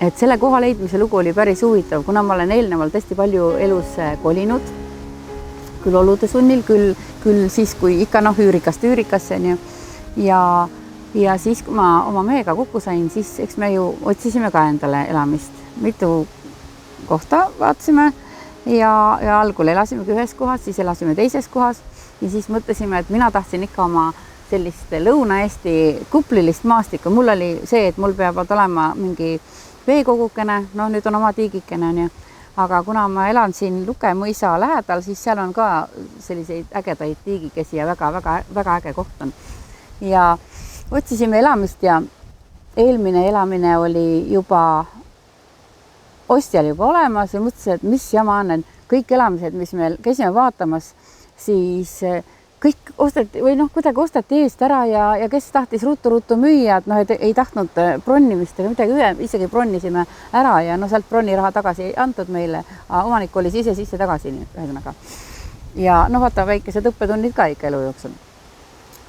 et selle koha leidmise lugu oli päris huvitav, kuna ma olen eelnevalt hästi palju elus kolinud, küll olude sunnil, küll siis, kui ikka üürikast üürikasse ja siis, kui ma oma mehega kokku sain, siis eks me ju otsisime ka endale elamist. Mitu kohta vaatasime ja algul elasimegi ühes kohas, siis elasime teises kohas ja siis mõtlesime, et mina tahtsin ikka oma sellist Lõuna-Eesti kuplilist maastikku. Mul oli see, et mul peavad olema mingi veekogukene, nüüd on oma tiigikene, aga kuna ma elan siin Luke mõisa lähedal, siis seal on ka selliseid ägedaid tiigikesi ja väga äge koht on. Ja otsisime elamist ja eelmine elamine oli juba ostjal juba olemas ja mõtlesin, et mis jama on, kõik elamised, mis me käisime vaatamas, siis kõik ostati või kuidagi ostati eest ära ja kes tahtis ruttu müüa, et ei tahtnud bronnimist ega midagi, isegi bronnisime ära ja sealt bronniraha tagasi ei antud meile, omanik oli sisse tagasi, ühesõnaga. Ja vaata, väikesed õppetunnid ka ikka elu jooksul.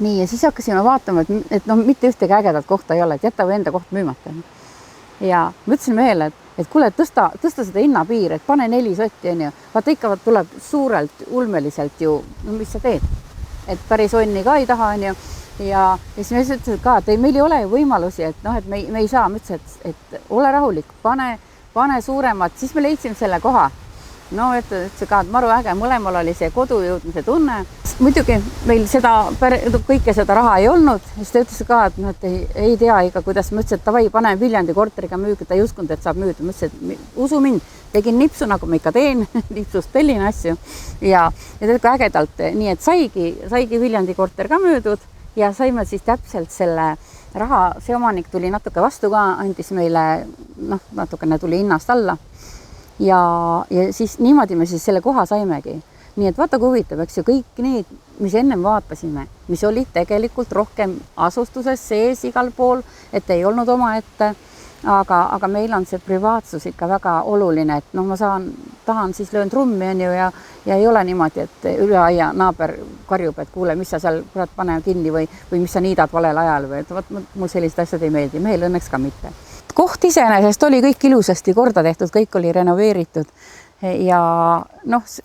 Nii, ja siis hakkasime vaatama, et mitte ühtegi ägedat kohta ei ole, et jäta või enda koht müümata. Ja mõtlesin mehele, et kuule, tõsta seda hinnapiir, et pane 4 sotti, vaata ikka tuleb suurelt, ulmeliselt ju, mis sa teed? Et päris onni ka ei taha, ja siis me ütlesid ka, et meil ei ole võimalusi, et me ei saa, mõtlesin, et ole rahulik, pane suuremat, siis me leidsime selle koha. Ütlesin ka, et maru äge, mõlemal oli see kodu jõudmise tunne. Muidugi meil kõike seda raha ei olnud, siis ta ütles ka, et ei tea ikka, kuidas ma ütlesin, et tavai, pane Viljandi korteriga müügi, ta ei uskunud, et saab müüda. Ma ütlesin, et usu mind, tegin nipsu, nagu ma ikka teen, nipsust tellin asju ja tegelikult ägedalt, nii et saigi Viljandi korter ka müüdud ja saime siis täpselt selle raha, see omanik tuli natuke vastu ka, andis meile, natukene tuli hinnast alla ja siis niimoodi me siis selle koha saimegi. Nii et vaata, kui huvitav, eks ju, kõik need, mis ennem vaatasime, mis olid tegelikult rohkem asustuses sees igal pool, et ei olnud oma ette, aga meil on see privaatsus ikka väga oluline, et ma tahan siis löön trummi ja ei ole niimoodi, et üle aia naaber karjub, et kuule, mis sa seal kurat pane kinni või mis sa niidad valel ajal või et mul sellised asjad ei meeldi, meil õnneks ka mitte. Koht iseenesest oli kõik ilusasti korda tehtud, kõik oli renoveeritud ja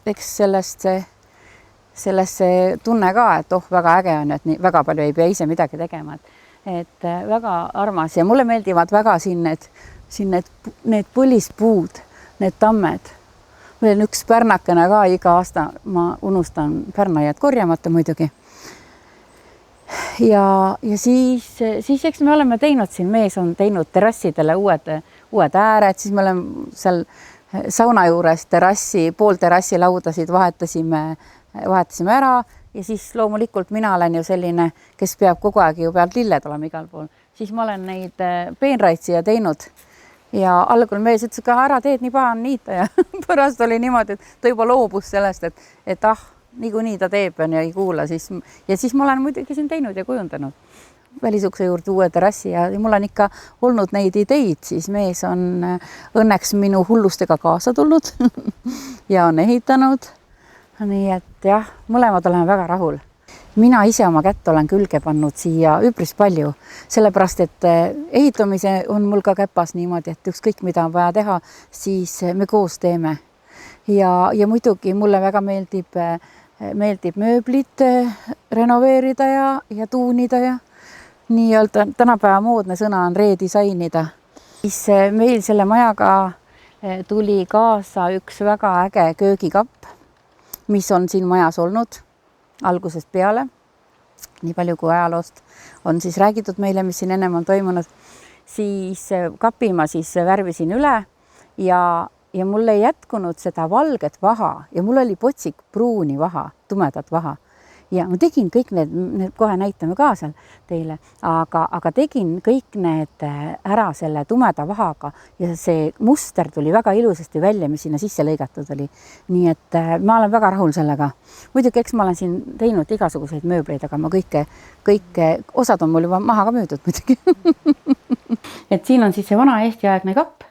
eks sellest see tunne ka, et väga äge on, et nii väga palju ei pea ise midagi tegema, et väga armas ja mulle meeldivad väga siin need põlispuud, need tammed. Meil on üks pärnakene ka iga aasta, ma unustan pärnajad korjamata muidugi. Ja siis eks me oleme teinud siin, mees on teinud terrassidele uued ääred, siis me oleme seal sauna juures pool terrassi laudasid vahetasime ära ja siis loomulikult mina olen ju selline, kes peab kogu aeg ju pealt lilled olema igal pool. Siis ma olen neid peenraid siia teinud ja algul mees ütles ka ära teed, nii paha on niita ja pärast oli niimoodi, et ta juba loobus sellest, et niikuinii ta teeb ja ei kuula. Ja siis ma olen muidugi siin teinud ja kujundanud välisukse juurde uue terrassi ja mul on ikka olnud neid ideid, siis mees on õnneks minu hullustega kaasa tulnud ja on ehitanud. Nii et jah, mõlemad oleme väga rahul. Mina ise oma kätt olen külge pannud siia üpris palju, sellepärast, et ehitamise on mul ka käpas niimoodi, et ükskõik mida on vaja teha, siis me koos teeme. Ja muidugi mulle väga meeldib mööblit renoveerida ja tuunida ja nii-öelda tänapäeva moodne sõna on redisainida. Siis meil selle majaga tuli kaasa üks väga äge köögikapp, mis on siin majas olnud algusest peale. Nii palju kui ajaloost on siis räägitud meile, mis siin ennem on toimunud. Siis kapi ma siis värvisin üle ja mul ei jätkunud seda valget vaha ja mul oli potsik pruuni vaha, tumedat vaha. Ja ma tegin kõik need kohe näitame ka seal teile, aga tegin kõik need ära selle tumeda vahaga ja see muster tuli väga ilusasti välja, mis sinna sisse lõigatud oli. Nii et ma olen väga rahul sellega. Muidugi, eks ma olen siin teinud igasuguseid mööbleid, aga ma kõike osad on mul juba maha ka müüdud muidugi. Et siin on siis see vana Eesti aegne kapp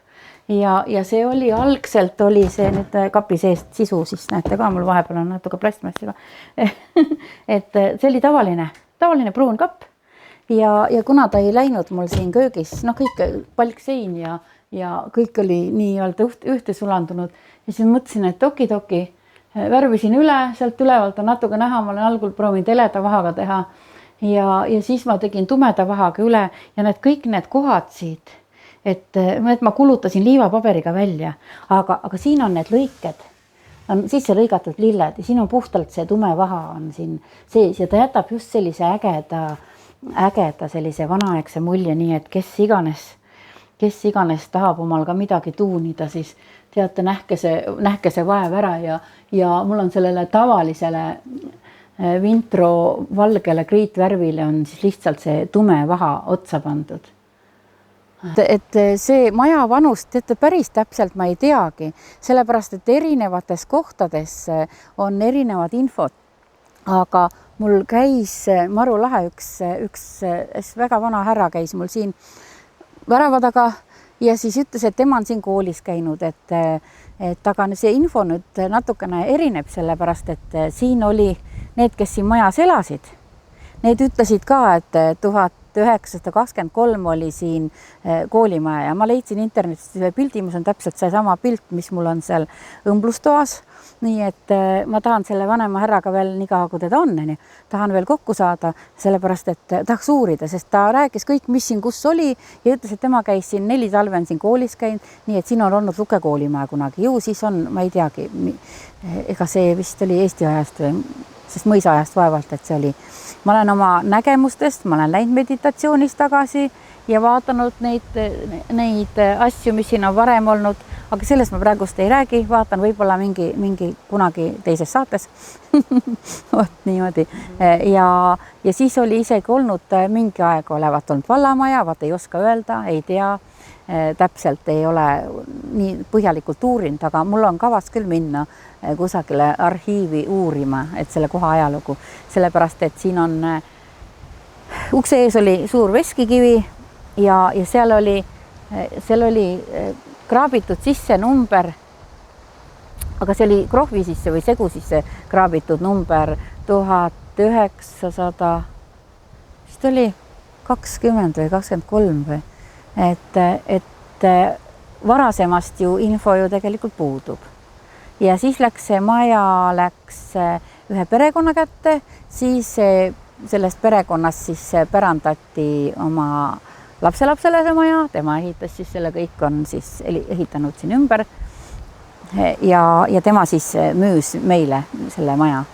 ja see oli algselt oli see nüüd kapi seest sisu, siis näete ka, mul vahepeal on natuke plastmassiga. Et see oli tavaline pruun kapp ja kuna ta ei läinud mul siin köögis, kõik palksein ja kõik oli nii-öelda ühte sulandunud ja siis mõtlesin, et okidoki, värvisin üle, sealt ülevalt on natuke näha, ma olen algul proovinud heleda vahaga teha ja siis ma tegin tumeda vahaga üle ja kõik need kohad siit, et ma kulutasin liivapaberiga välja, aga siin on need lõiked, on sisse lõigatud lilled ja siin on puhtalt see tume vaha on siin sees ja ta jätab just sellise ägeda sellise vanaaegse mulje, nii et kes iganes tahab omal ka midagi tuunida, siis teate, nähke see vaev ära ja mul on sellele tavalisele Vintro valgele kriitvärvile on siis lihtsalt see tume vaha otsa pandud. Et see maja vanust, teate, päris täpselt ma ei teagi, sellepärast, et erinevates kohtades on erinevad infod, aga mul käis maru lahe üks väga vana härra käis mul siin värava taga ja siis ütles, et tema on siin koolis käinud, et aga see info nüüd natukene erineb, sellepärast, et siin oli need, kes siin majas elasid, need ütlesid ka, et 1923 oli siin koolimaja ja ma leidsin internetist ühe pildi, mis on täpselt seesama pilt, mis mul on seal õmblustoas. Nii et ma tahan selle vanema härraga veel nii kaua, kui teda on, tahan veel kokku saada, sellepärast, et tahaks uurida, sest ta rääkis kõik, mis siin kus oli ja ütles, et tema käis siin 4 talve on siin koolis käinud, nii et siin on olnud Luke koolimaja kunagi. Ju siis on, ma ei teagi, ega see vist oli Eesti ajast või, sest mõisa ajast vaevalt, et see oli. Ma olen oma nägemustest, ma olen läinud meditatsioonis tagasi ja vaatanud neid asju, mis siin on varem olnud, aga sellest ma praegust ei räägi, vaatan võib-olla mingi kunagi teises saates. Vot niimoodi. Ja siis oli isegi olnud mingi aeg olevat olnud vallamaja, vaat ei oska öelda, ei tea, täpselt ei ole nii põhjalikult uurinud, aga mul on kavas küll minna kusagile arhiivi uurima, et selle koha ajalugu, sellepärast, et siin on ukse ees oli suur veskikivi ja seal oli kraabitud sisse number, aga see oli krohvi sisse või segu sisse kraabitud number 1900, vist oli 20 või 23 või, et varasemast ju info ju tegelikult puudub. Ja siis see maja läks ühe perekonna kätte, siis sellest perekonnast siis pärandati oma lapselapsele see maja, tema ehitas siis selle, kõik on siis ehitanud siin ümber ja tema siis müüs meile selle maja.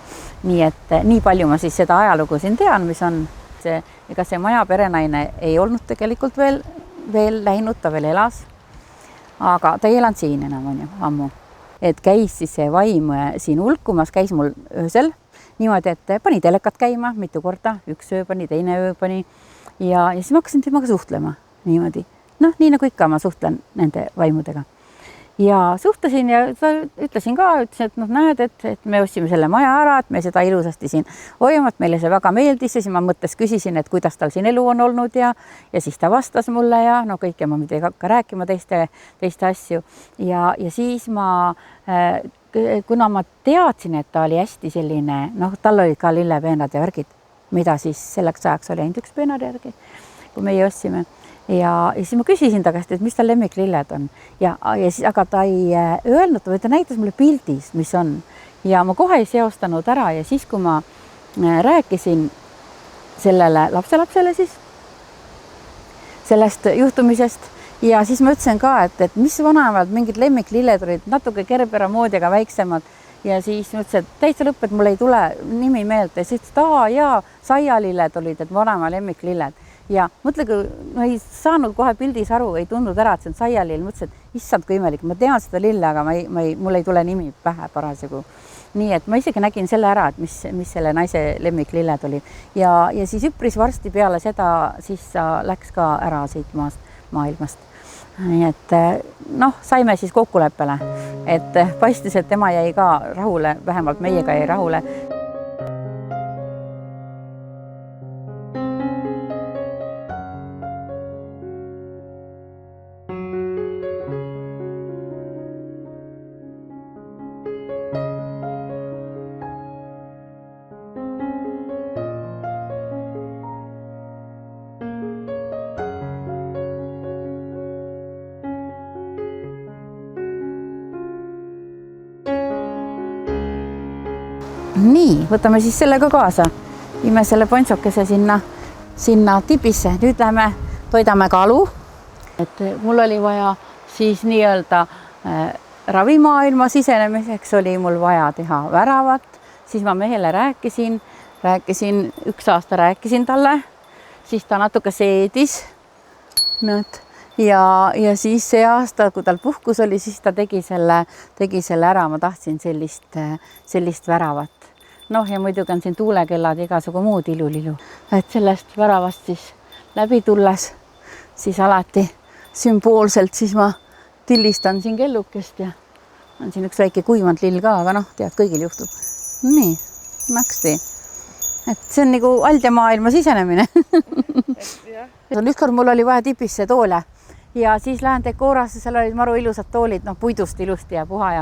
Nii et nii palju ma siis seda ajalugu siin tean, mis on ega see maja perenaine ei olnud tegelikult veel läinud, ta veel elas, aga ta ei elanud siin enam, on ju, ammu. Et käis siis see vaim siin hulkumas, käis mul öösel niimoodi, et pani telekat käima mitu korda, üks öö pani, teine öö pani ja siis ma hakkasin temaga suhtlema niimoodi. Noh, nii nagu ikka ma suhtlen nende vaimudega. Ja suhtlesin ja ütlesin ka, et näed, et me ostsime selle maja ära, et me seda ilusasti siin hoiame, et meile see väga meeldis ja siis ma mõttes küsisin, et kuidas tal siin elu on olnud ja siis ta vastas mulle ja no kõike ma ei hakka rääkima teiste asju ja siis ma, kuna ma teadsin, et ta oli hästi selline, noh, tal olid ka lillepeenad ja värgid, mida siis selleks ajaks oli ainult üks peenade järgi, kui meie ostsime. Ja siis ma küsisin ta käest, et mis tal lemmiklilled on ja siis, aga ta ei öelnud, või ta näitas mulle pildis, mis on ja ma kohe ei seostanud ära ja siis, kui ma rääkisin sellele lapselapsele siis sellest juhtumisest ja siis ma ütlesin ka, et mis vanemad mingid lemmiklilled olid natuke Kerbera moodi, aga väiksemad ja siis ma ütlesin, et täitsa lõpp, et mul ei tule nimi meelde ja siis ütles, et saialilled olid, et vanema lemmiklilled. Ja mõtlegi, ma ei saanud kohe pildis aru, ei tundnud ära, et see on saialill. Mõtlesin, et issand kui imelik, ma tean seda lille, aga mul ei tule nimi pähe parasjagu. Nii et ma isegi nägin selle ära, et mis selle naise lemmiklilled oli. Ja siis üpris varsti peale seda, siis läks ka ära siit maailmast. Nii et noh, saime siis kokkuleppele, et paistis, et tema jäi ka rahule, vähemalt meiega jäi rahule. nii, võtame siis selle ka kaasa. Viime selle pontsokese sinna tipisse. Nüüd lähme toidame kalu. Et mul oli vaja siis nii-öelda ravimaailma sisenemiseks oli mul vaja teha väravat. Siis ma mehele rääkisin, 1 aasta rääkisin talle, siis ta natuke seedis. Ja siis see aasta, kui tal puhkus oli, siis ta tegi selle ära. Ma tahtsin sellist väravat. Noh, ja muidugi on siin tuulekellad ja igasugu muud ilulilu. Et sellest väravast siis läbi tulles, siis alati sümboolselt siis ma tillistan siin kellukest ja on siin üks väike kuivanud lill ka, aga noh, tead, kõigil juhtub. Nii, naksti. Et see on nagu aldjamaailma sisenemine. Ükskord mul oli vaja tipisse toole ja siis lähen Decorasse, seal olid maru ilusad toolid, noh, puidust ilusti ja puha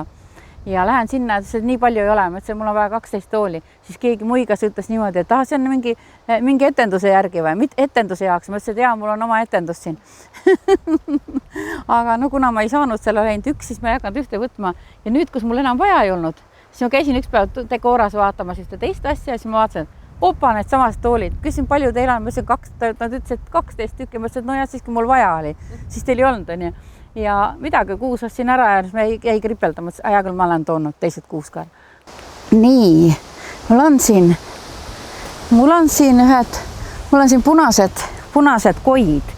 ja lähen sinna, et nii palju ei ole, ma ütlesin, mul on vaja 12 tooli, siis keegi muigas ütles niimoodi, et see on mingi etenduse järgi või mitte etenduse jaoks. Ma ütlesin, et jaa, mul on oma etendus siin. Aga no kuna ma ei saanud selle läinud üks, siis ma ei hakanud ühte võtma ja nüüd, kus mul enam vaja ei olnud, siis ma käisin üks päev Decoras vaatamas ühte teist asja ja siis ma vaatasin, opa, need samast toolid. Küsin, palju teil on? Ma ütlesin, nad ütlesid, et 12 tükki. Ma ütlesin, et no jah, siis kui mul vaja oli, siis teil ei olnud, on ju. Ja midagi kuus ostsin ära ja me ei kripeldama, aja küll ma olen toonud teised kuus ka. Nii, mul on siin punased koid,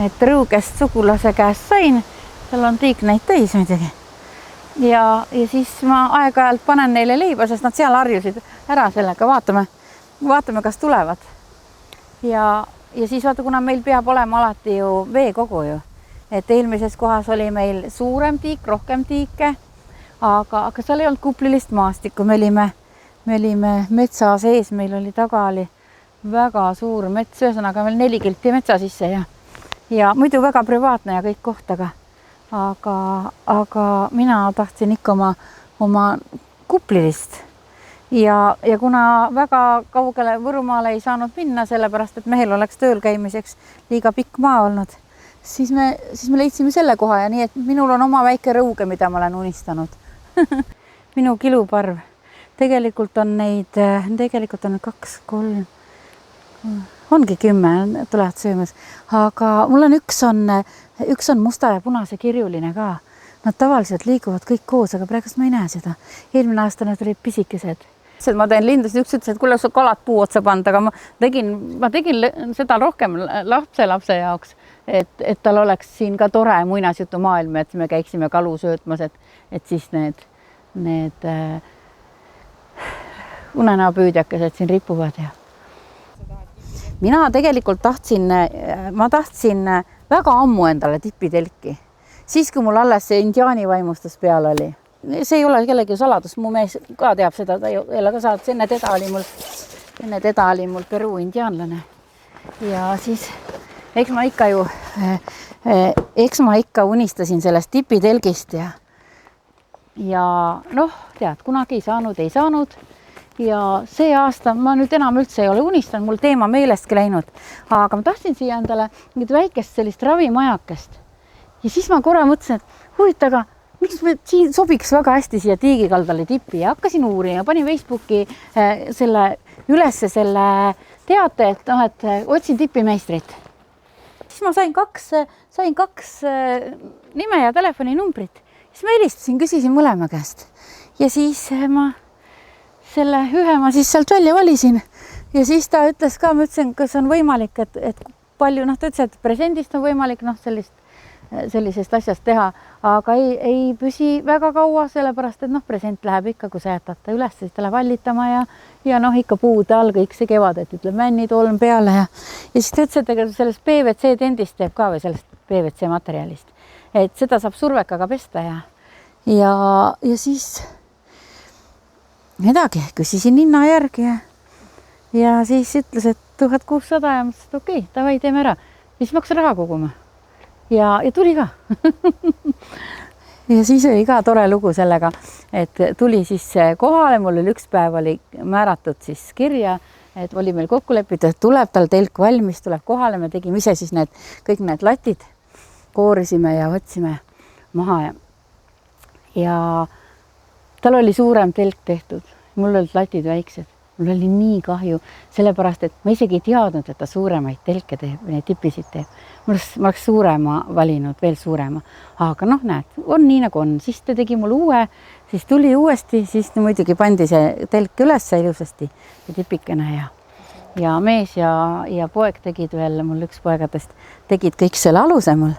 et Rõugest sugulase käest sain, seal on tiik neid täis muidugi. Ja siis ma aeg-ajalt panen neile leiba, sest nad seal harjusid ära sellega, vaatame, kas tulevad. Ja siis vaata, kuna meil peab olema alati ju veekogu ju, et eelmises kohas oli meil suurem tiik, rohkem tiike, aga seal ei olnud kuplilist maastikku. Me olime metsa sees, meil oli taga oli väga suur mets, ühesõnaga meil 4 kilti metsa sisse ja muidu väga privaatne ja kõik koht, aga mina tahtsin ikka oma kuplilist ja kuna väga kaugele Võrumaale ei saanud minna, sellepärast, et mehel oleks tööl käimiseks liiga pikk maa olnud, siis me leidsime selle koha ja nii, et minul on oma väike Rõuge, mida ma olen unistanud. Minu kiluparv. Tegelikult on neid 2, 3, ongi 10 tulevad söömas, aga mul on üks on musta ja punase kirjuline ka. Nad tavaliselt liiguvad kõik koos, aga praegu ma ei näe seda. Eelmine aasta nad olid pisikesed. Ma teen lindasid, üks ütles, et kuule, sa kalad puu otsa panda, aga ma tegin seda rohkem lapse jaoks, et tal oleks siin ka tore muinasjutu maailm, et me käiksime kalu söötmas, et siis need unenäopüüdjakesed siin ripuvad. Ja. Mina tegelikult tahtsin väga ammu endale tipitelki. Siis, kui mul alles see indiaani vaimustus peal oli. See ei ole kellegi saladus, mu mees ka teab seda, ta ei ole ka saadud, enne teda oli mul Peruu indiaanlane. Ja siis eks ma ikka unistasin sellest tipitelgist ja noh, tead, kunagi ei saanud. Ja see aasta ma nüüd enam üldse ei ole unistanud, mul teema meelestki läinud, aga ma tahtsin siia endale mingit väikest sellist ravimajakest. Ja siis ma korra mõtlesin, et huvitaga, miks siin sobiks väga hästi siia tiigikaldale tippi ja hakkasin uurima, panin Facebooki ülesse selle teate, et otsin tipimeistrit. Siis ma sain kaks nime ja telefoninumbrit. Siis ma helistasin, küsisin mõlema käest. Ja siis ma selle ühe ma siis sealt välja valisin. Ja siis ta ütles ka, ma ütlesin, kas on võimalik, et palju, ta ütles, et presendist on võimalik sellisest asjast teha, aga ei püsi väga kaua, sellepärast, et present läheb ikka, kui sa jätad ta üles, siis ta läheb allitama ja ikka puude all kõik see kevad, et ütleb männitolm peale ja siis ta ütles, et sellest PVC tendist teeb ka või sellest PVC materjalist, et seda saab survekaga pesta ja siis midagi, küsisin hinna järgi ja siis ütles, et 1600 ja mõtlesin, et okei, davai, teeme ära. Siis ma hakkasin raha koguma ja tuli ka. Ja siis oli ka tore lugu sellega, et tuli siis kohale, mul oli üks päev oli määratud siis kirja, et oli meil kokku lepitud, et tuleb tal telk valmis, tuleb kohale, me tegime ise siis kõik need latid, koorisime ja võtsime maha ja tal oli suurem telk tehtud, mul olid latid väiksed, mul oli nii kahju, sellepärast, et ma isegi ei teadnud, et ta suuremaid telke teeb, neid tipisid teeb. Ma oleks suurema valinud, veel suurema, aga noh, näed, on nii nagu on, siis ta tegi mul uue, siis tuli uuesti, siis muidugi pandi see telk üles ilusasti ja tipikene ja mees ja poeg tegid veel, mul üks poegadest tegid kõik selle aluse mul.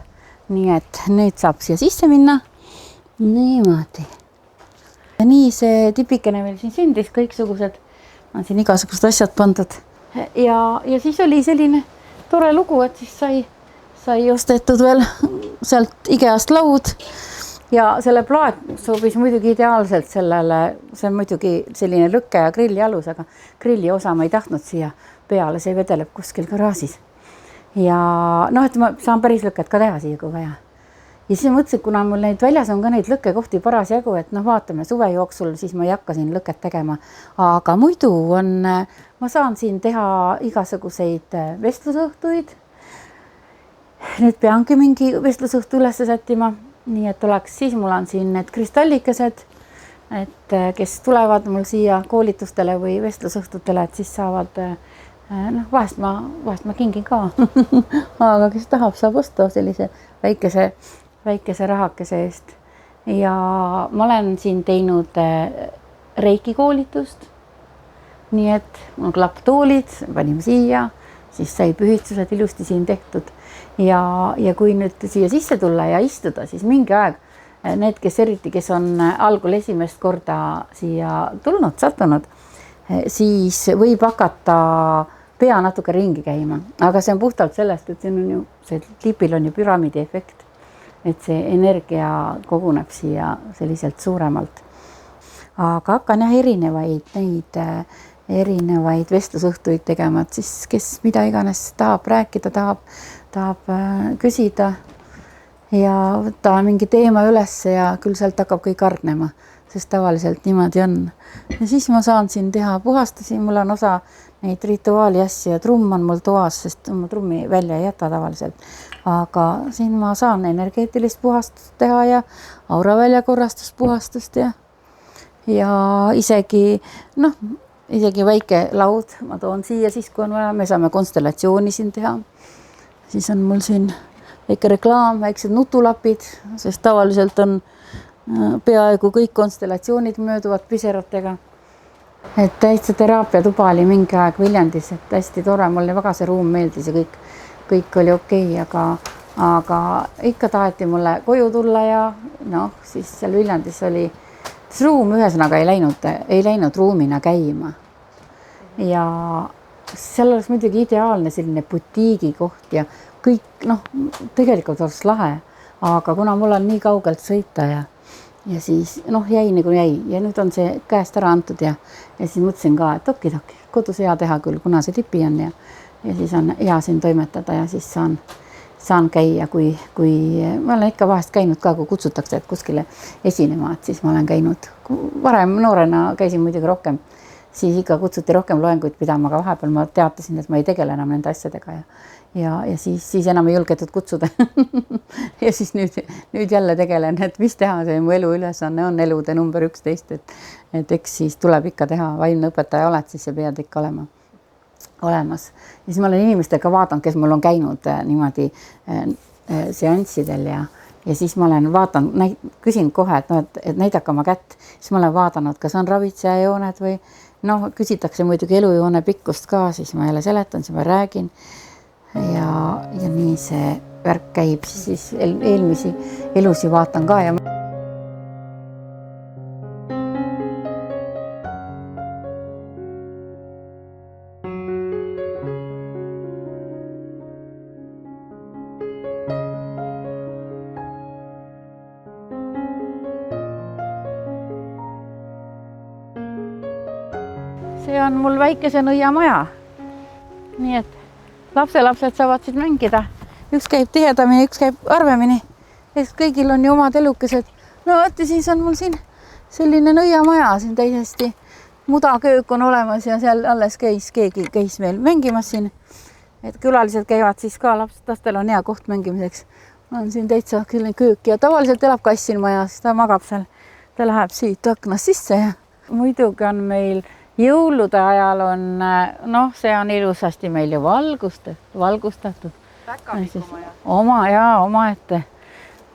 Nii et nüüd saab siia sisse minna. Niimoodi. Ja nii see tipikene veel siin sündis, kõiksugused, on siin igasugused asjad pandud. Ja siis oli selline tore lugu, et siis sai ostetud veel sealt Ikeast laud ja selle plaat sobis muidugi ideaalselt sellele, see on muidugi selline lükke ja grilli alus, aga grilli osa ma ei tahtnud siia peale, see vedeleb kuskil garaažis. Ja noh, et ma saan päris lükket ka teha siia, kui vaja. Ja siis mõtlesin, et kuna mul neid väljas on ka neid lõkkekohti paras jagu, et noh, vaatame suve jooksul, siis ma ei hakka siin lõket tegema. Aga muidu ma saan siin teha igasuguseid vestlusõhtuid. Nüüd peangi mingi vestlusõhtu üles sättima, nii et oleks, siis mul on siin need kristallikesed, et kes tulevad mul siia koolitustele või vestlusõhtutele, et siis saavad, noh, vahest ma kingin ka, aga kes tahab, saab osta sellise väikese rahakese eest. Ja ma olen siin teinud reiki koolitust, nii et mul klapptoolid, panime siia, siis sai pühitsused ilusti siin tehtud. Ja kui nüüd siia sisse tulla ja istuda, siis mingi aeg need, kes on algul esimest korda siia sattunud, siis võib hakata pea natuke ringi käima. Aga see on puhtalt sellest, et siin on ju, see tipil on ju püramiidi efekt, et see energia koguneb siia selliselt suuremalt. Aga hakkan erinevaid vestlusõhtuid tegema, et siis kes mida iganes tahab rääkida, tahab küsida ja võtta mingi teema üles ja küll sealt hakkab kõik argnema, sest tavaliselt niimoodi on. Ja siis ma saan siin teha puhastusi, mul on osa neid rituaali asju ja trumm on mul toas, sest ma trummi välja ei jäta tavaliselt. Aga siin ma saan energeetilist puhastust teha ja aura väljakorrastuspuhastust ja isegi väike laud ma toon siia siis, kui on vaja, me saame konstellatsiooni siin teha. Siis on mul siin väike reklaam, väiksed nutulapid, sest tavaliselt on peaaegu kõik konstellatsioonid mööduvad piseratega. Et täitsa teraapia tuba oli mingi aeg Viljandis, et hästi tore, mulle väga see ruum meeldis ja kõik oli okei, aga ikka taheti mulle koju tulla ja noh, siis seal Viljandis oli ruum ühesõnaga ei läinud ruumina käima. Ja seal oleks muidugi ideaalne selline butiigi koht ja kõik, noh, tegelikult oleks lahe, aga kuna mul on nii kaugelt sõita ja siis, noh, jäi nagu jäi ja nüüd on see käest ära antud ja siis mõtlesin ka, et oki, kodus hea teha küll, kuna see tipi on ja siis on hea siin toimetada ja siis saan käia, kui ma olen ikka vahest käinud ka, kui kutsutakse, et kuskile esinema, et siis ma olen käinud. Varem noorena käisin muidugi rohkem, siis ikka kutsuti rohkem loenguid pidama, aga vahepeal ma teatasin, et ma ei tegele enam nende asjadega ja siis enam ei julgetud kutsuda. Ja siis nüüd jälle tegelen, et mis teha, see mu elu ülesanne on elude number 11, et eks siis tuleb ikka teha, vaimne õpetaja oled, siis sa pead ikka olema olemas. Ja siis ma olen inimestega vaadanud, kes mul on käinud niimoodi seanssidel ja siis ma olen küsin kohe, et näidake oma kätt, siis ma olen vaadanud, kas on ravitsejajooned või noh, küsitakse muidugi elujoone pikkust ka, siis ma jälle seletan, siis ma räägin ja nii see värk käib, siis eelmisi elusi vaatan ka ja see on mul väikese nõiamaja. Nii et lapselapsed saavad siin mängida. Üks käib tihedamini, üks käib harvemini. Sest kõigil on ju omad elukesed. No võtti, siis on mul siin selline nõiamaja siin täiesti. Mudaköök on olemas ja seal alles keegi käis meil mängimas siin. Et külalised käivad siis ka, lastel on hea koht mängimiseks. On siin täitsa selline köök ja tavaliselt elab kass siin majas, ta magab seal. Ta läheb siit aknast sisse ja muidugi on meil jõulude ajal on, noh, see on ilusasti meil ju valgustatud.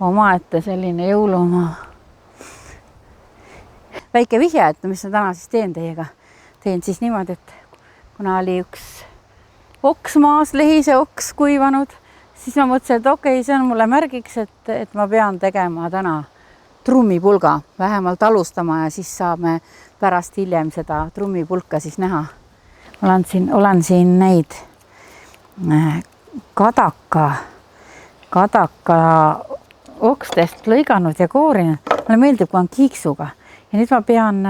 Omaette selline jõulumaa. Väike vihje, et mis ma täna siis teen teiega. Teen siis niimoodi, et kuna oli üks oks maas, lehise oks kuivanud, siis ma mõtlesin, et okei, see on mulle märgiks, et ma pean tegema täna trummipulga, vähemalt alustama ja siis saame pärast hiljem seda trummipulka siis näha. Olen siin neid kadaka okstest lõiganud ja koorinud. Mulle meeldib, kui on kiiksuga. Ja nüüd ma pean,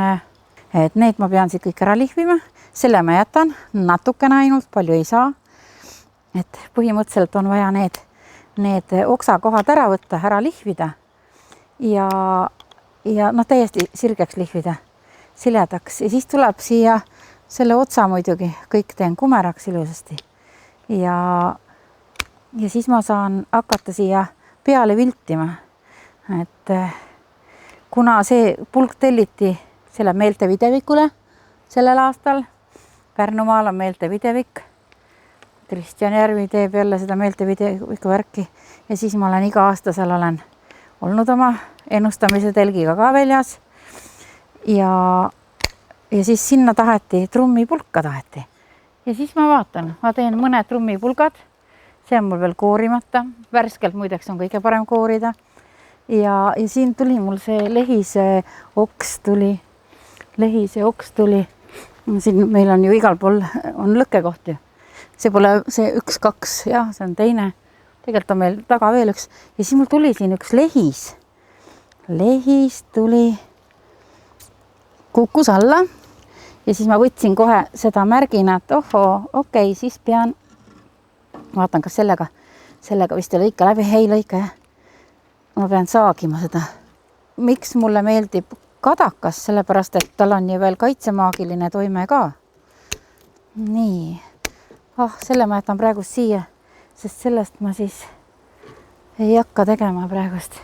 et need ma pean siit kõik ära lihvima. Selle ma jätan natukene ainult, palju ei saa. Et põhimõtteliselt on vaja need oksakohad ära võtta, ära lihvida. Ja noh, täiesti sirgeks lihvida, siledaks. Ja siis tuleb siia selle otsa muidugi, kõik teen kumeraks ilusasti. Ja siis ma saan hakata siia peale viltima. Et kuna see pulk telliti selle meeltevidevikule sellel aastal, Pärnumaal on meeltevidevik, Kristjan Järvi teeb jälle seda meeltevideviku värki ja siis ma olen iga aasta seal olen olnud oma ennustamise telgiga ka väljas ja siis sinna trummipulka taheti. Ja siis ma vaatan, ma teen mõned trummipulgad, see on mul veel koorimata, värskelt muideks on kõige parem koorida. Ja siin tuli mul see lehise oks tuli. Siin meil on ju igal pool on lõkkekoht ju. See pole see 1, 2, jah, see on teine. Tegelikult on meil taga veel üks. Ja siis mul tuli siin üks lehis. Lehis tuli, kukkus alla. Ja siis ma võtsin kohe seda märgina, et okei, siis pean, vaatan, kas sellega vist ei lõika läbi, ei lõika, jah. Ma pean saagima seda. Miks mulle meeldib kadakas, sellepärast, et tal on ju veel kaitsemaagiline toime ka. Nii. Selle ma jätan praegu siia, sest sellest ma siis ei hakka tegema praegust.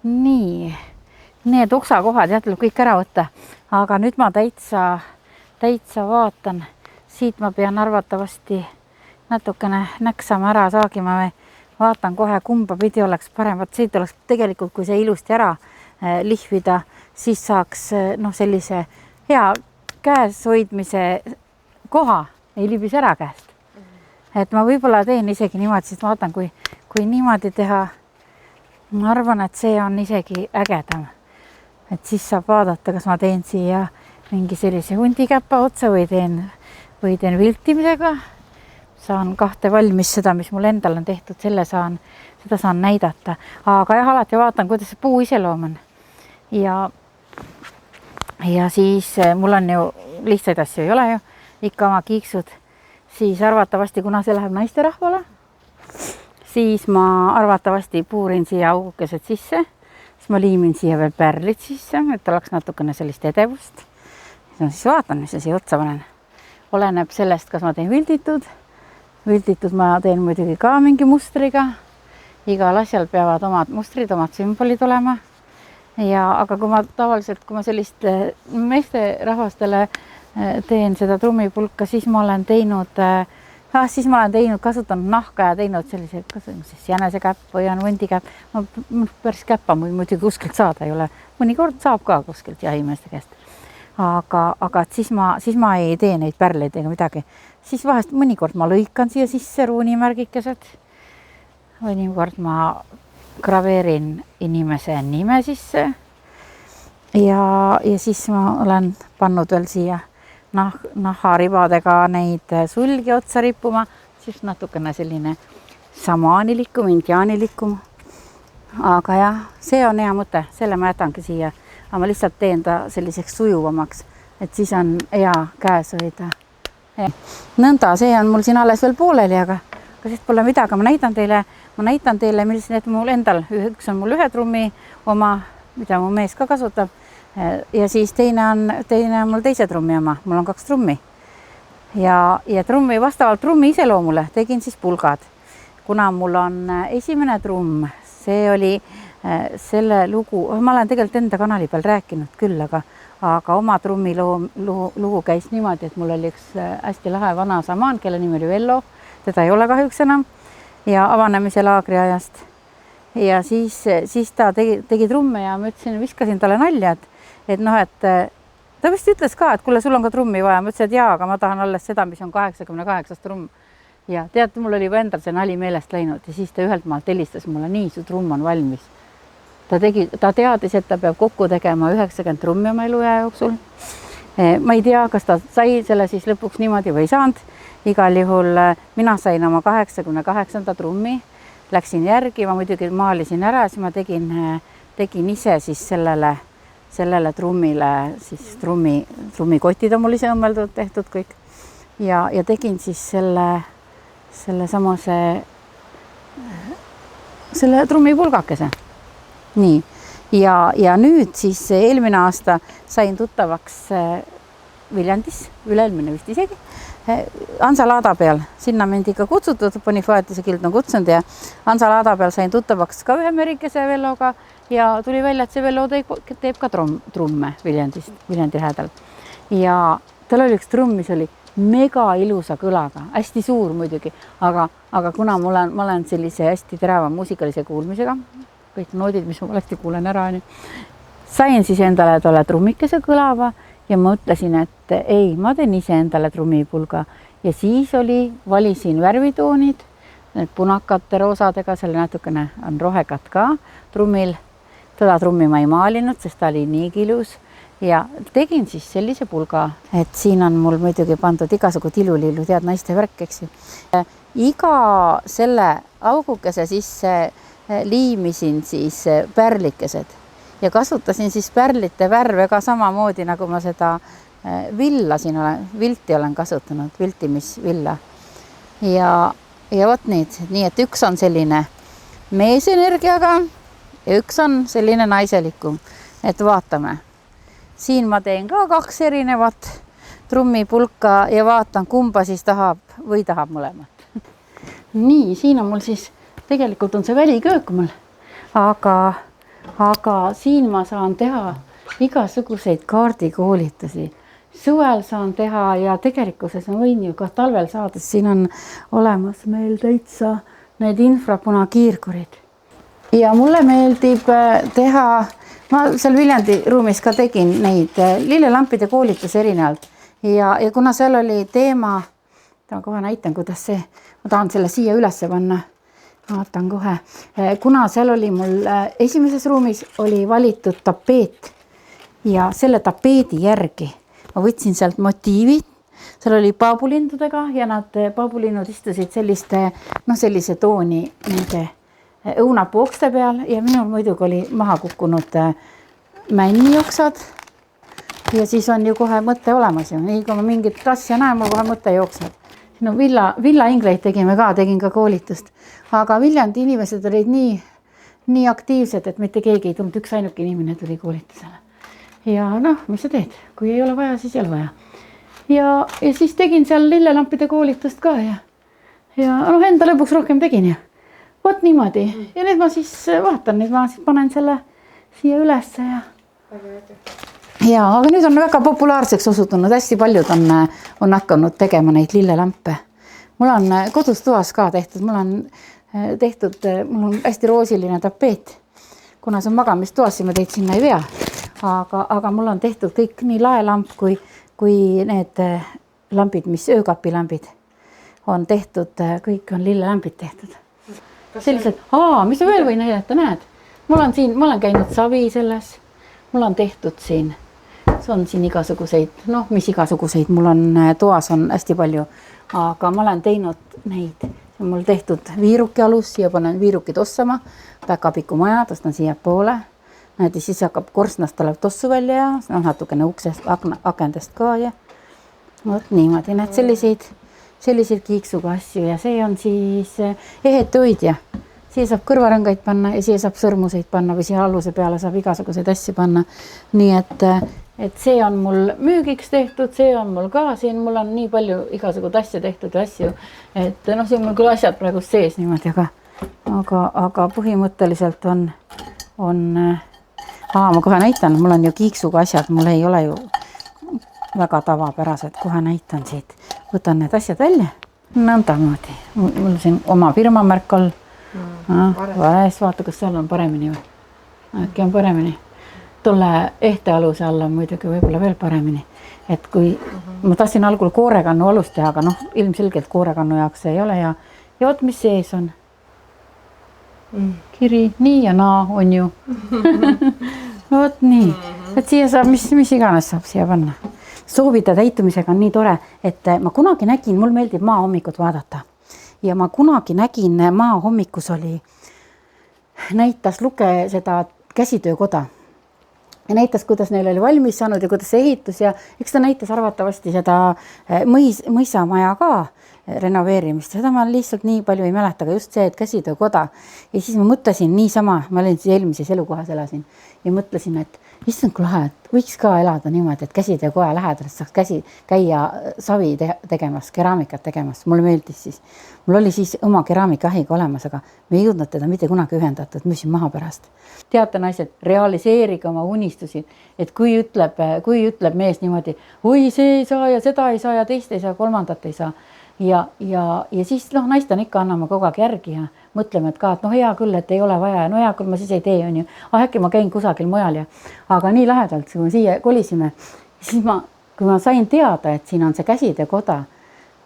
Nii. Need oksakohad tuleb kõik ära võtta, aga nüüd ma täitsa vaatan. Siit ma pean arvatavasti natukene näksama ära saagima või vaatan kohe, kumba pidi oleks parem. Siit oleks tegelikult, kui see ilusti ära lihvida, siis saaks sellise hea käes hoidmise koha ei libis ära käest. Et ma võib-olla teen isegi niimoodi, siis vaatan, kui niimoodi teha, ma arvan, et see on isegi ägedam. Et siis saab vaadata, kas ma teen siia mingi sellise hundikäpa otsa või teen viltimisega. Saan 2 valmis seda, mis mul endal on tehtud, seda saan näidata. Aga jah, alati vaatan, kuidas see puu iseloom on. Ja siis mul on ju lihtsaid asju ei ole ju, ikka oma kiiksud. Siis arvatavasti, kuna see läheb naisterahvale, siis ma arvatavasti puurin siia augukesed sisse. Siis ma liimin siia veel pärlid sisse, et oleks natukene sellist edevust. Siis vaatan, mis siia otsa panen. Oleneb sellest, kas ma teen vilditud. Vilditud ma teen muidugi ka mingi mustriga. Igal asjal peavad omad mustrid, omad sümbolid olema. Aga kui ma sellist meeste rahvastele teen seda trummipulka, siis ma olen teinud kasutanud nahka ja teinud sellise jänesekäpp või on hundikäpp. Päris käppa muidugi kuskilt saada ei ole. Mõnikord saab ka kuskilt jahimeeste käest. Aga siis ma ei tee neid pärleid ega midagi. Siis vahest mõnikord ma lõikan siia sisse ruunimärgikesed. Mõnikord ma graveerin inimese nime sisse. Ja siis ma olen pannud veel siia naharibadega neid sulgi otsa rippuma, siis natukene selline samaanilikum, indiaanilikum. Aga jah, see on hea mõte, selle ma jätangi siia, aga ma lihtsalt teen ta selliseks sujuvamaks, et siis on hea käes hoida. Nõnda, see on mul siin alles veel pooleli, aga siis pole midagi, ma näitan teile, millised mul endal, üks on mul 1 trummi oma, mida mu mees ka kasutab. Ja siis teine on mul 2 trummi oma, mul on 2 trummi. ja trummi, vastavalt trummi iseloomule tegin siis pulgad. Kuna mul on esimene trumm, see oli selle lugu, ma olen tegelikult enda kanali peal rääkinud küll, aga oma trummi lugu käis niimoodi, et mul oli üks hästi lahe vana samaan, kelle nimi oli Vello, teda ei ole kahjuks enam, ja avanemise laagri ajast. Ja siis ta tegi trumme ja ma ütlesin, viskasin talle nalja, et noh, et ta vist ütles ka, et kuule, sul on ka trummi vaja. Ma ütlesin, et jaa, aga ma tahan alles seda, mis on 88 trumm. Ja tead, mul oli endal see nali meelest läinud ja siis ta ühelt maalt helistas mulle, nii, su trumm on valmis. Ta teadis, et ta peab kokku tegema 90 trummi oma eluaja jooksul. Ma ei tea, kas ta sai selle siis lõpuks niimoodi või ei saanud. Igal juhul mina sain oma 88. trummi, läksin järgi, ma muidugi maalisin ära, siis ma tegin ise siis sellele trummile, siis trummikotid on mul ise õmmeldud, tehtud kõik. Ja tegin siis selle trummipulgakese. Nii, ja nüüd siis eelmine aasta sain tuttavaks Viljandis, üle-eelmine vist isegi, Hansa laada peal, sinna mind ikka kutsutud, Bonifaatuse kild on kutsunud ja Hansa laada peal sain tuttavaks ka ühe merikese Velloga ja tuli välja, et see Vello teeb ka trumme Viljandist, Viljandi lähedal. Ja tal oli üks trumm, mis oli mega ilusa kõlaga, hästi suur muidugi, aga kuna ma olen sellise hästi terava muusikalise kuulmisega, kõik noodid, mis ma valesti kuulen ära, sain siis endale tolle trummikese kõlava ja ma ütlesin, et ei, ma teen ise endale trummipulga ja siis valisin värvitoonid, need punakate roosadega, selle natukene on rohekat ka trummil. Teda trummi ma ei maalinud, sest ta oli niigi ilus ja tegin siis sellise pulga, et siin on mul muidugi pandud igasugu tilulillu, tead, naiste värk, eks ju. Iga selle augukese sisse liimisin siis pärlikesed ja kasutasin siis pärlite värve ka samamoodi, nagu ma seda vilti olen kasutanud, viltimisvilla. Ja vot nii, et üks on selline meesenergiaga ja üks on selline naiselikum, et vaatame. Siin ma teen ka 2 erinevat trummipulka ja vaatan, kumba siis tahab mõlemat. Nii, siin on mul siis tegelikult on see väliköök mul, aga siin ma saan teha igasuguseid kaardikoolitusi. Suvel saan teha ja tegelikkuses ma võin ju ka talvel saada. Siin on olemas meil täitsa need infrapunakiirkurid. Ja mulle meeldib teha, ma seal Viljandi ruumis ka tegin neid lillelampide koolitusi erinevalt. Ja kuna seal oli teema, ma kohe näitan, kuidas see, ma tahan selle siia ülesse panna. Vaatan kohe. Kuna seal oli mul esimeses ruumis oli valitud tapeet ja selle tapeedi järgi ma võtsin sealt motiivid. Seal oli paabulindudega ja nad paabulinnud istusid sellise tooni nende õunapuokste peal ja minul muidugi oli maha kukkunud männioksad ja siis on ju kohe mõte olemas ju. Nii kui ma mingit asja näen, mul kohe mõte jookseb. No Villa ingleid tegin ka koolitust, aga Viljandi inimesed olid nii aktiivsed, et mitte keegi ei tulnud, üks ainuke inimene tuli koolitusele. Ja noh, mis sa teed? Kui ei ole vaja, siis ei ole vaja. Ja siis tegin seal lillelampide koolitust ka ja enda lõpuks rohkem tegin ja vot niimoodi. Ja nüüd ma siis vaatan, nüüd ma siis panen selle siia ülesse ja aga nüüd on väga populaarseks osutunud, hästi paljud on hakanud tegema neid lillelampe. Mul on kodus toas ka tehtud, mul on hästi roosiline tapeet. Kuna see on magamistoas, siis ma teid sinna ei vea. Aga mul on tehtud kõik nii laelamp kui need lambid, mis öökapilambid on tehtud, kõik on lillelambid tehtud. Sellised, mis sa veel või näidata, näed? Ma olen käinud savi selles, mul on tehtud siin. See on siin igasuguseid, mis igasuguseid, mul on toas on hästi palju, aga ma olen teinud neid. Mul tehtud viiruki alus, siia panen viirukid ossama, päkapiku maja, tõstan siia poole. Näed, siis hakkab korsnast tuleb tossu välja ja natukene uksest, akendest ka ja vot niimoodi, näed selliseid kiiksuga asju ja see on siis ehetööidja. Siia saab kõrvarõngaid panna ja siia saab sõrmuseid panna või siia aluse peale saab igasuguseid asju panna. Nii et et see on mul müügiks tehtud, see on mul ka siin, mul on nii palju igasugused asju tehtud ja asju, et noh, siin on mul küll asjad praegu sees niimoodi, aga põhimõtteliselt ma kohe näitan, mul on ju kiiksuga asjad, mul ei ole ju väga tavapärased, kohe näitan siit, võtan need asjad välja, nõndamoodi, mul siin oma firmamärk all, vares, vaata, kas seal on paremini või, äkki on paremini. Tolle ehtealuse alla muidugi võib-olla veel paremini, et kui ma tahtsin algul koorekannu alust teha, aga noh, ilmselgelt koorekannu jaoks see ei ole ja vot mis sees on. Kiri nii ja naa on ju. Vot nii, et siia saab, mis iganes saab siia panna. Soovide täitumisega on nii tore, et ma kunagi nägin, mul meeldib maahommikut vaadata ja ma kunagi nägin maahommikus näitas Luke seda käsitöökoda. Ja näitas, kuidas neil oli valmis saanud ja kuidas see ehitus ja eks ta näitas arvatavasti seda mõisamaja ka renoveerimist. Seda ma lihtsalt nii palju ei mäleta, aga just see, et käsitöökoda. Ja siis ma mõtlesin niisama, ma olin siis eelmises elukohas elasin ja mõtlesin, et issand kui lahe, et võiks ka elada niimoodi, et käsitöökoja lähedalt saaks käia savi tegemas, keraamikat tegemas. Mulle meeldis siis. Mul oli siis oma keraamikahiga olemas, aga me ei jõudnud teda mitte kunagi ühendatud, müüsin maha pärast. Teate naised, realiseerige oma unistusi, et kui ütleb mees niimoodi, oi see ei saa ja seda ei saa ja teist ei saa, kolmandat ei saa. Ja siis naist on ikka annama kogu aeg järgi ja mõtleme, et ka, et hea küll, et ei ole vaja ja hea küll, ma siis ei tee, on ju. Äkki ma käin kusagil mujal aga nii lähedalt, kui me siia kolisime, siis kui ma sain teada, et siin on see käsitöökoda,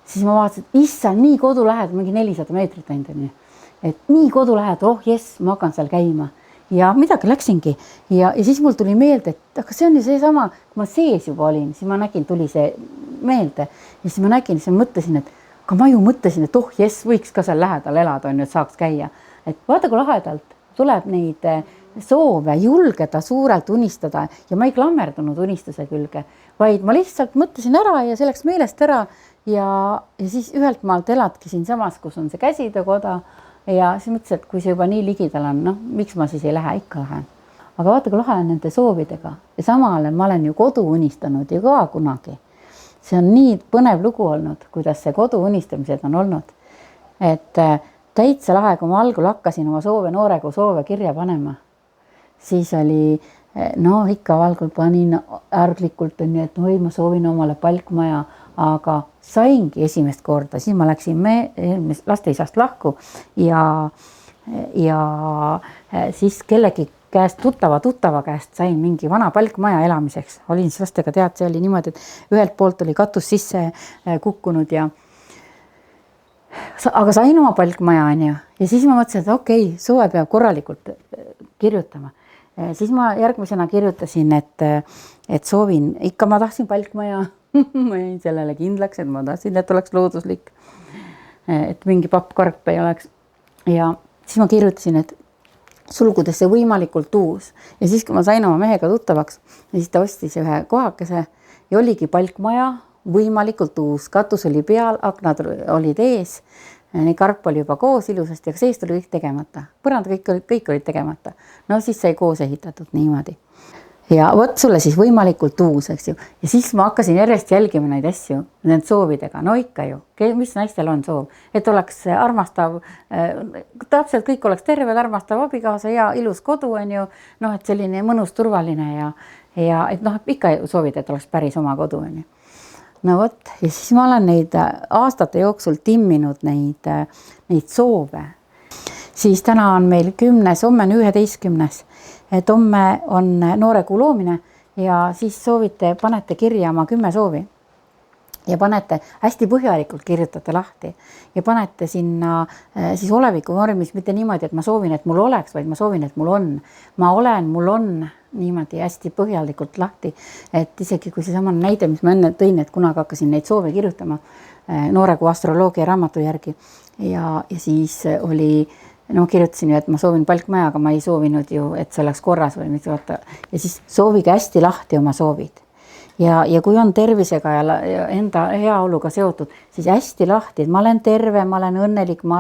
siis ma vaatasin, et issand, nii kodu lähedal, mingi 400 meetrit ainult. Et nii kodu lähedal, jess, ma hakkan seal käima. Ja midagi läksingi ja siis mul tuli meelde, et aga see on ju seesama, kui ma sees juba olin, siis ma nägin, tuli see meelde ja siis ma nägin, siis ma mõtlesin, et jess, võiks ka seal lähedal elada, on ju, et saaks käia. Et vaata, kui lahedalt tuleb neid soove julgeda suurelt unistada ja ma ei klammerdunud unistuse külge, vaid ma lihtsalt mõtlesin ära ja see läks meelest ära ja siis ühelt maalt eladki siin samas, kus on see käsitöökoda. Ja siis mõtlesin, et kui see juba nii ligidal on, miks ma siis ei lähe, ikka lähen. Aga vaata, kui lahe on nende soovidega ja samale ma olen ju kodu unistanud ju ka kunagi. See on nii põnev lugu olnud, kuidas see kodu unistamised on olnud. Et täitsa lahe, kui ma algul hakkasin oma nooregu soove kirja panema, siis oli, ikka algul panin arglikult, et ma soovin omale palkmaja, aga saingi esimest korda, siis ma läksin lasteisast lahku ja siis kellegi käest, tuttava käest sain mingi vana palkmaja elamiseks. Olin siis lastega see oli niimoodi, et ühelt poolt oli katus sisse kukkunud aga sain oma palkmaja on ju. Ja siis ma mõtlesin, et okei, soove peab korralikult kirjutama. Siis ma järgmisena kirjutasin, et soovin, ikka ma tahtsin palkmaja. Ma jäin sellele kindlaks, et ma tahtsin, et oleks looduslik, et mingi pappkarp ei oleks. Ja siis ma kirjutasin, et sulgudesse võimalikult uus. Ja siis, kui ma sain oma mehega tuttavaks, siis ta ostis ühe kohakese ja oligi palkmaja võimalikult uus. Katus oli peal, aknad olid ees, karp oli juba koos ilusasti, aga seest oli kõik tegemata. Põrand kõik olid tegemata. No siis sai koos ehitatud niimoodi. Ja vot sulle siis võimalikult uus, eks ju. Ja siis ma hakkasin järjest jälgima neid asju, need soovidega. No ikka ju, mis naistel on soov? Et oleks armastav, täpselt kõik oleks terved, armastav abikaasa ja ilus kodu on ju. Et selline mõnus, turvaline ja et ikka soovid, et oleks päris oma kodu on ju. No vot, ja siis ma olen neid aastate jooksul timminud neid soove. Siis täna on meil 10, homme on 11. Et homme on noore kuu loomine ja siis soovite, panete kirja oma 10 soovi ja panete hästi põhjalikult kirjutate lahti ja panete sinna siis oleviku vormis mitte niimoodi, et ma soovin, et mul oleks, vaid ma soovin, et mul on. Ma olen, mul on niimoodi hästi põhjalikult lahti, et isegi kui seesama näide, mis ma enne tõin, et kunagi hakkasin neid soove kirjutama noore kuu astroloogia raamatu järgi ja siis oli kirjutasin ju, et ma soovin palkmaja, aga ma ei soovinud ju, et see oleks korras või mis vaata. Ja siis soovige hästi lahti oma soovid. ja kui on tervisega ja enda heaoluga seotud, siis hästi lahti, et ma olen terve, ma olen õnnelik, ma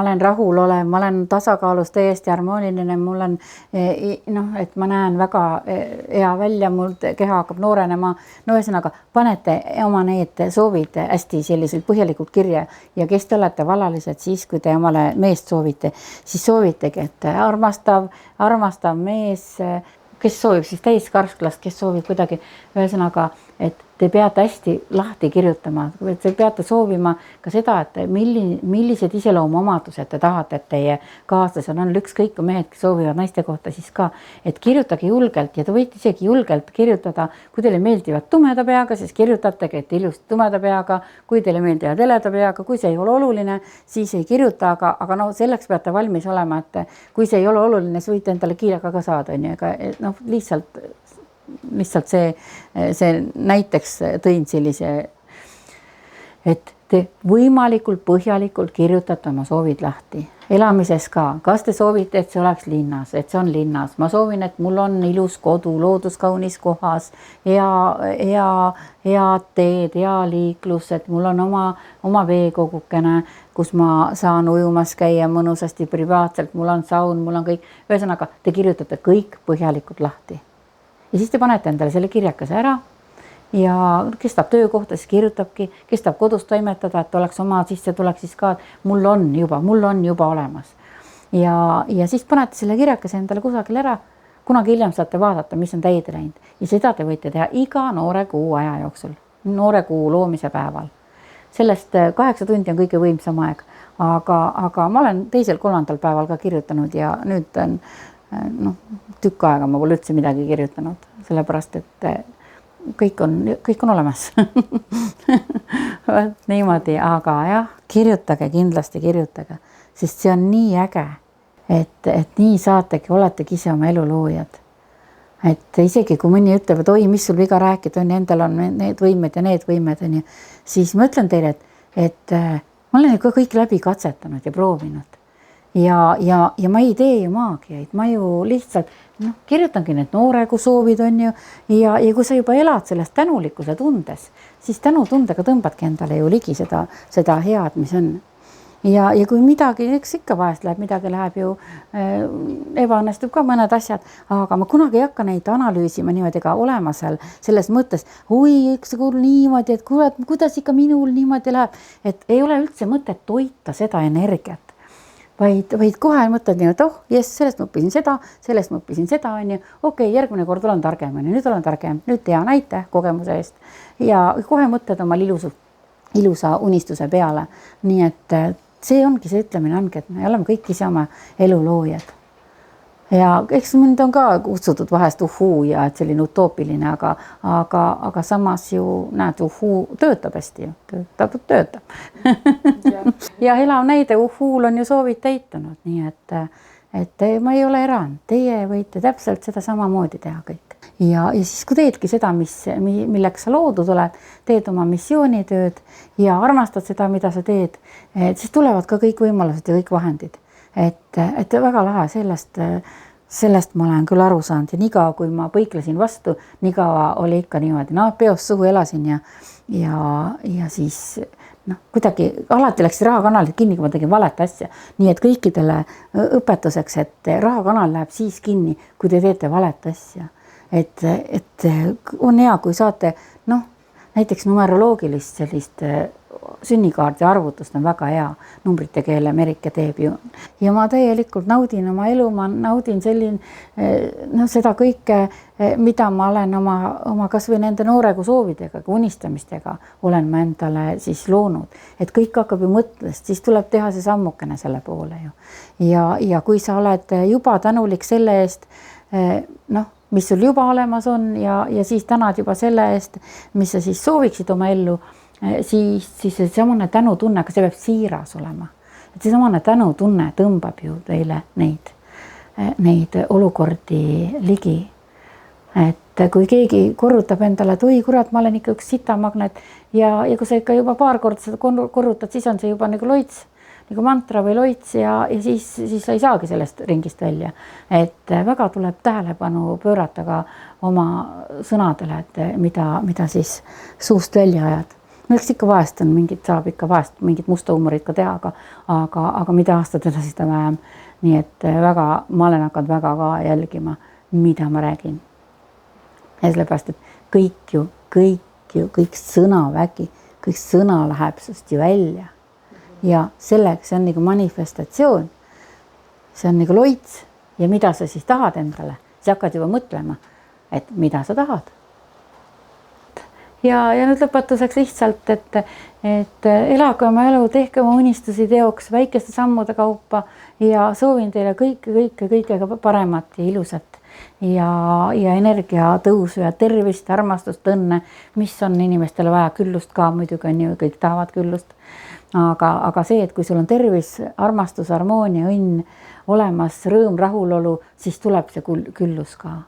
olen rahul olev, ma olen tasakaalus, täiesti harmooniline, mul on et ma näen väga hea välja, mul keha hakkab noorenema. No ühesõnaga, panete oma need soovid hästi selliselt põhjalikult kirja ja kes te olete vallalised, siis kui te omale meest soovite, siis soovitegi, et armastav mees, kes soovib siis täiskarsklas, kes soovib kuidagi, ühesõnaga, et te peate hästi lahti kirjutama, te peate soovima ka seda, et millised iseloomuomadused te tahate, et teie kaaslasel on, ükskõik kui mehed soovivad naiste kohta, siis ka, et kirjutage julgelt ja te võite isegi julgelt kirjutada, kui teile meeldivad tumeda peaga, siis kirjutategi, et ilusti tumeda peaga, kui teile meeldivad heleda peaga, kui see ei ole oluline, siis ei kirjuta, aga no selleks peate valmis olema, et kui see ei ole oluline, siis võite endale kiilega ka saada, lihtsalt see näiteks tõin sellise, et te võimalikult põhjalikult kirjutate oma soovid lahti. Elamises ka, kas te soovite, et see oleks linnas, et see on linnas, ma soovin, et mul on ilus kodu, loodus kaunis kohas, head teed, hea liiklus, et mul on oma veekogukene, kus ma saan ujumas käia mõnusasti privaatselt, mul on saun, mul on kõik, ühesõnaga, te kirjutate kõik põhjalikult lahti. Ja siis te panete endale selle kirjakese ära ja kes tahab töökohta, siis kirjutabki, kes tahab kodus toimetada, et oleks oma sissetulek siis ka, et mul on juba olemas. Ja siis panete selle kirjakese endale kusagil ära, kunagi hiljem saate vaadata, mis on täide läinud. Ja seda te võite teha iga noore kuu aja jooksul, noore kuu loomise päeval. Sellest 8 tundi on kõige võimsam aeg, aga ma olen 2.-3. päeval ka kirjutanud ja nüüd on tükk aega ma pole üldse midagi kirjutanud, sellepärast, et kõik on olemas. Niimoodi, aga jah, kindlasti kirjutage, sest see on nii äge, et nii saategi, oletegi ise oma elu loojad. Et isegi kui mõni ütleb, et oi, mis sul viga rääkida on, endal on need võimed ja need võimed, siis ma ütlen teile, et ma olen ka kõik läbi katsetanud ja proovinud. Ja ma ei tee ju maagiaid, ma ju lihtsalt kirjutangi need nooregu soovid on ju ja kui sa juba elad sellest tänulikkuse tundes, siis tänutundega tõmbadki endale ju ligi seda head, mis on. Ja kui midagi, eks ikka vahest midagi läheb ju ebaõnnestub ka mõned asjad, aga ma kunagi ei hakka neid analüüsima niimoodi ka olema seal selles mõttes, oi, eks see niimoodi, et kuidas ikka minul niimoodi läheb, et ei ole üldse mõtet toita seda energiat. Vaid kohe mõtled nii, et sellest ma õppisin seda, on ju, okei, järgmine kord olen targem, nüüd olen targem, nüüd tean, aitäh kogemuse eest ja kohe mõtled oma ilusa unistuse peale. Nii et see ongi see ütlemine ongi, et me oleme kõik ise oma elu loojad. Ja eks mind on ka kutsutud vahest ja et selline utoopiline, aga samas ju näed, töötab hästi ju, töötab. Ja elav näide, on ju soovid täitunud, nii et ma ei ole erand, teie võite täpselt seda samamoodi teha kõik. Ja siis kui teedki seda, milleks sa loodud oled, teed oma missioonitööd ja armastad seda, mida sa teed, siis tulevad ka kõik võimalused ja kõik vahendid. Et väga lahe sellest ma olen küll aru saanud ja niikaua, kui ma põiklesin vastu, niikaua oli ikka niimoodi, peost suhu elasin ja siis kuidagi alati läks rahakanalid kinni, kui ma tegin valet asja. Nii et kõikidele õpetuseks, et rahakanal läheb siis kinni, kui te teete valet asja. Et on hea, kui saate, näiteks numeroloogilist sellist sünnikaardi arvutust on väga hea, numbrite keele Merike teeb ju. Ja ma täielikult naudin oma elu, ma naudin seda kõike, mida ma olen oma kas või nende nooregu soovidega, unistamistega olen ma endale siis loonud. Et kõik hakkab ju mõttest, siis tuleb teha see sammukene selle poole ju. Ja kui sa oled juba tänulik selle eest, mis sul juba olemas on ja siis tänad juba selle eest, mis sa siis sooviksid oma ellu, siis see samane tänutunne, aga see peab siiras olema. Et see samane tänutunne tõmbab ju teile neid olukordi ligi. Et kui keegi korrutab endale, et oi kurat, ma olen ikka üks sitamagnet ja kui sa ikka juba paar korda seda korrutad, siis on see juba nagu loits. nagu mantra või loits ja siis sa ei saagi sellest ringist välja. Et väga tuleb tähelepanu pöörata ka oma sõnadele, et mida siis suust välja ajad. No eks ikka vahest on saab ikka vahest mingit musta huumorit ka teha, aga mida aastad edasi seda vähem. Nii et ma olen hakanud väga ka jälgima, mida ma räägin. Ja sellepärast, et kõik sõnavägi, kõik sõna läheb sest ju välja. Ja selleks see on nagu manifestatsioon. See on nagu loits ja mida sa siis tahad endale. Sa hakkad juba mõtlema, et mida sa tahad. Ja nüüd lõpetuseks lihtsalt, et elage oma elu, tehke oma unistusi teoks väikeste sammude kaupa ja soovin teile kõike paremat ja ilusat ja energia tõusu ja tervist, armastust, õnne, mis on inimestele vaja, küllust ka, muidugi on ju, kõik tahavad küllust. Aga see, et kui sul on tervis, armastus, harmoonia, õnn olemas, rõõm, rahulolu, siis tuleb see küllus ka.